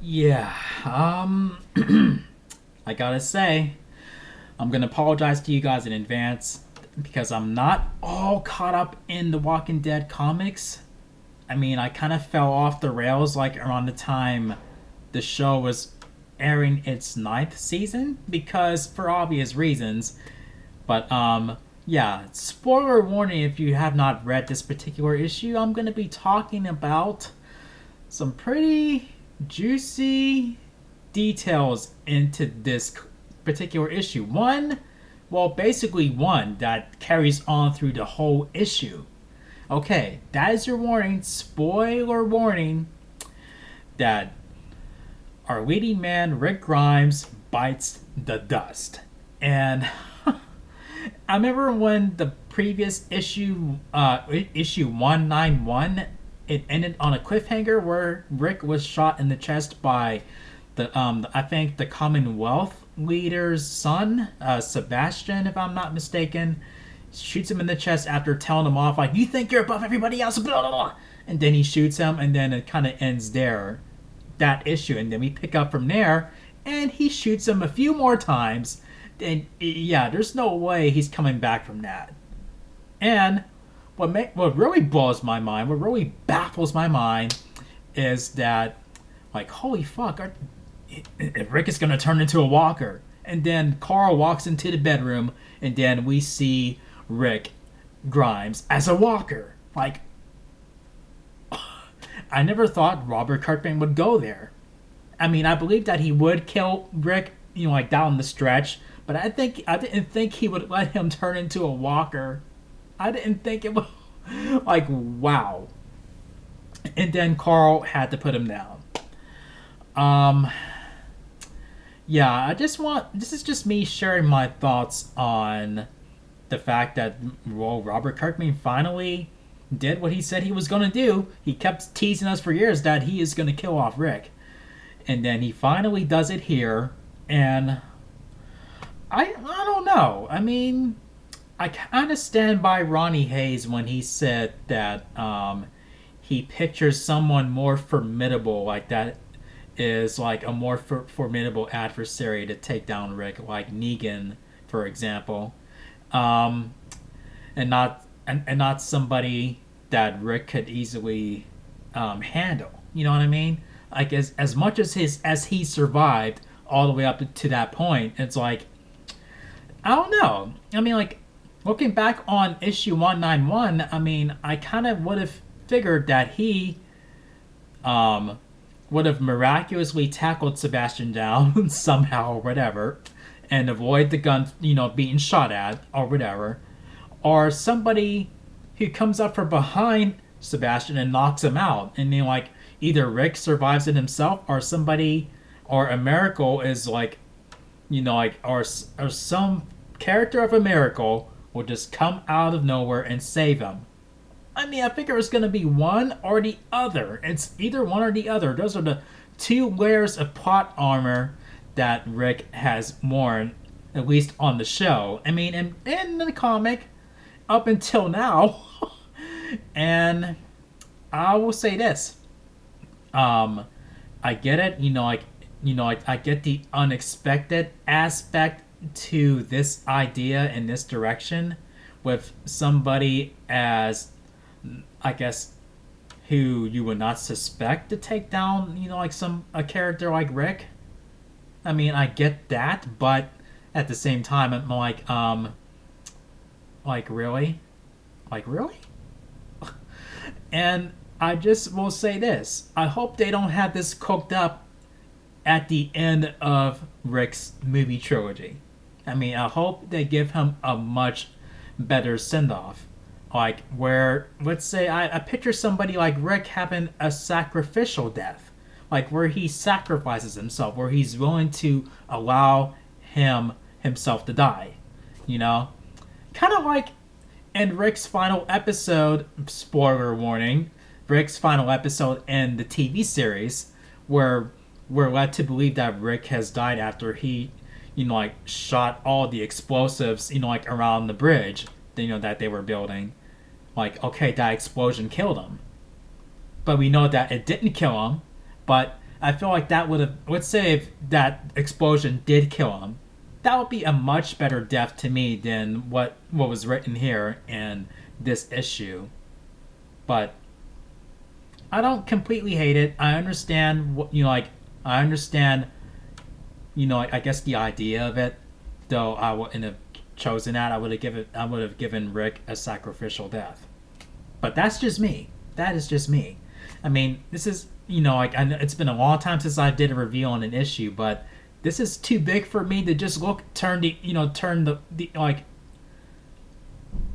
Yeah, I gotta say, I'm gonna apologize to you guys in advance because I'm not all caught up in the Walking Dead comics. I mean, I kind of fell off the rails like around the time the show was airing its ninth season because for obvious reasons. But yeah, spoiler warning if you have not read this particular issue, I'm gonna be talking about some pretty juicy details into this particular issue. Basically one that carries on through the whole issue. Okay, that is your warning. Spoiler warning that our leading man, Rick Grimes, bites the dust. And I remember when the previous issue 191, it ended on a cliffhanger where Rick was shot in the chest by I think the Commonwealth leader's son, Sebastian, if I'm not mistaken, shoots him in the chest after telling him off like, "You think you're above everybody else?" Blah blah blah. And then he shoots him, and then it kind of ends there, that issue, and then we pick up from there, and he shoots him a few more times. And yeah, there's no way he's coming back from that. And what really blows my mind, what really baffles my mind, is that like, holy fuck, Rick is gonna turn into a walker. And then Carl walks into the bedroom, and then we see Rick Grimes as a walker. Like, I never thought Robert Kirkman would go there. I mean, I believe that he would kill Rick, like down the stretch, but I didn't think he would let him turn into a walker. I didn't think it was like, wow. And then Carl had to put him down. Um, yeah, this is just me sharing my thoughts on the fact that, well, Robert Kirkman finally did what he said he was going to do. He kept teasing us for years that he is going to kill off Rick. And then he finally does it here. And I don't know. I mean, I kind of stand by Ronnie Hayes when he said that he pictures someone more formidable, like that is like a more formidable adversary to take down Rick, like Negan, for example, um, and not somebody that Rick could easily handle. You know what I mean? Like as much as he survived all the way up to that point, it's like, I don't know. I mean, like, looking back on issue 191, I mean, I kind of would have figured that he um, would have miraculously tackled Sebastian down somehow or whatever and avoid the gun, being shot at or whatever. Or somebody who comes up from behind Sebastian and knocks him out. And then, like, either Rick survives it himself or somebody, or a miracle is like, or some character of a miracle will just come out of nowhere and save him. I mean, I figure it's going to be one or the other. It's either one or the other. Those are the two layers of plot armor that Rick has worn, at least on the show. I mean, in the comic, up until now. And I will say this. Um, I get it. I get the unexpected aspect to this idea and this direction with somebody as, I guess, who you would not suspect to take down, like a character like Rick. I mean, I get that, but at the same time, I'm like really, like really, and I just will say this: I hope they don't have this cooked up at the end of Rick's movie trilogy. I mean, I hope they give him a much better send off. Like, where, let's say, I picture somebody like Rick having a sacrificial death. Like, where he sacrifices himself, where he's willing to allow himself to die. You know? Kind of like in Rick's final episode, spoiler warning, Rick's final episode in the TV series, where we're led to believe that Rick has died after he, like shot all the explosives, like around the bridge, that they were building. Like, okay, that explosion killed him. But we know that it didn't kill him, but I feel like that would have, let's say if that explosion did kill him, that would be a much better death to me than what was written here in this issue. But I don't completely hate it. I understand what, like, I understand, I guess the idea of it, though I wouldn't have chosen that. I would have given Rick a sacrificial death. But that's just me. That is just me. I mean, this is, like, I know it's been a long time since I did a review on an issue, but this is too big for me to just turn the like.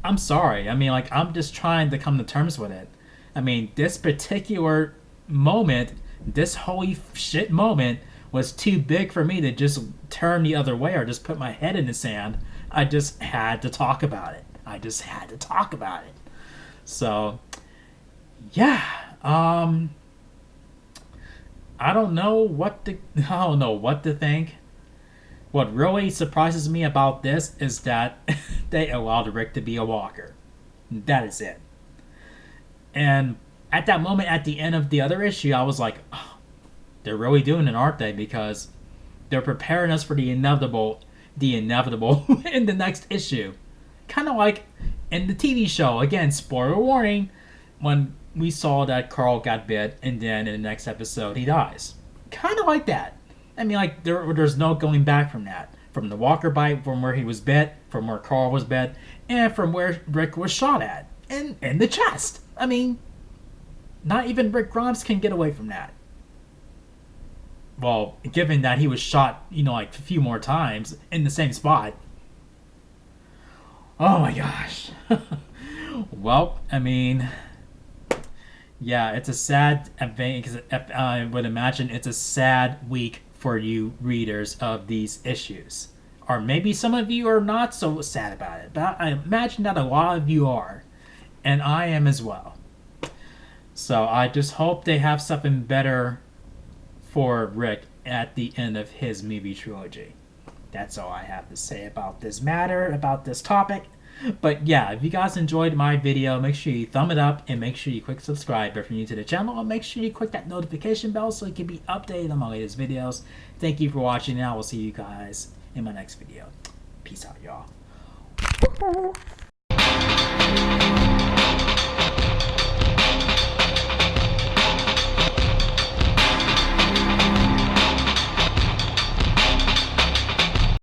I'm sorry. I mean, like, I'm just trying to come to terms with it. I mean, this particular moment, this holy shit moment, was too big for me to just turn the other way or just put my head in the sand. I just had to talk about it. I just had to talk about it. So, yeah. I don't know what to think. What really surprises me about this is that they allowed Rick to be a walker. That is it. And at that moment, at the end of the other issue, I was like, oh, they're really doing it, aren't they? Because they're preparing us for the inevitable in the next issue. Kind of like in the TV show. Again, spoiler warning, when we saw that Carl got bit and then in the next episode he dies. Kind of like that. I mean, like, there's no going back from that. From the walker bite, from where he was bit, from where Carl was bit, and from where Rick was shot at. And in the chest. I mean, not even Rick Grimes can get away from that. Well, given that he was shot, like a few more times in the same spot. Oh my gosh. Well, I mean, yeah, it's a sad event because I would imagine it's a sad week for you readers of these issues. Or maybe some of you are not so sad about it, but I imagine that a lot of you are. And I am as well. So I just hope they have something better for Rick at the end of his movie trilogy. That's all I have to say about this matter, about this topic. But yeah, if you guys enjoyed my video, make sure you thumb it up and make sure you click subscribe if you're new to the channel, and make sure you click that notification bell so you can be updated on my latest videos. Thank you for watching, and I will see you guys in my next video. Peace out, y'all.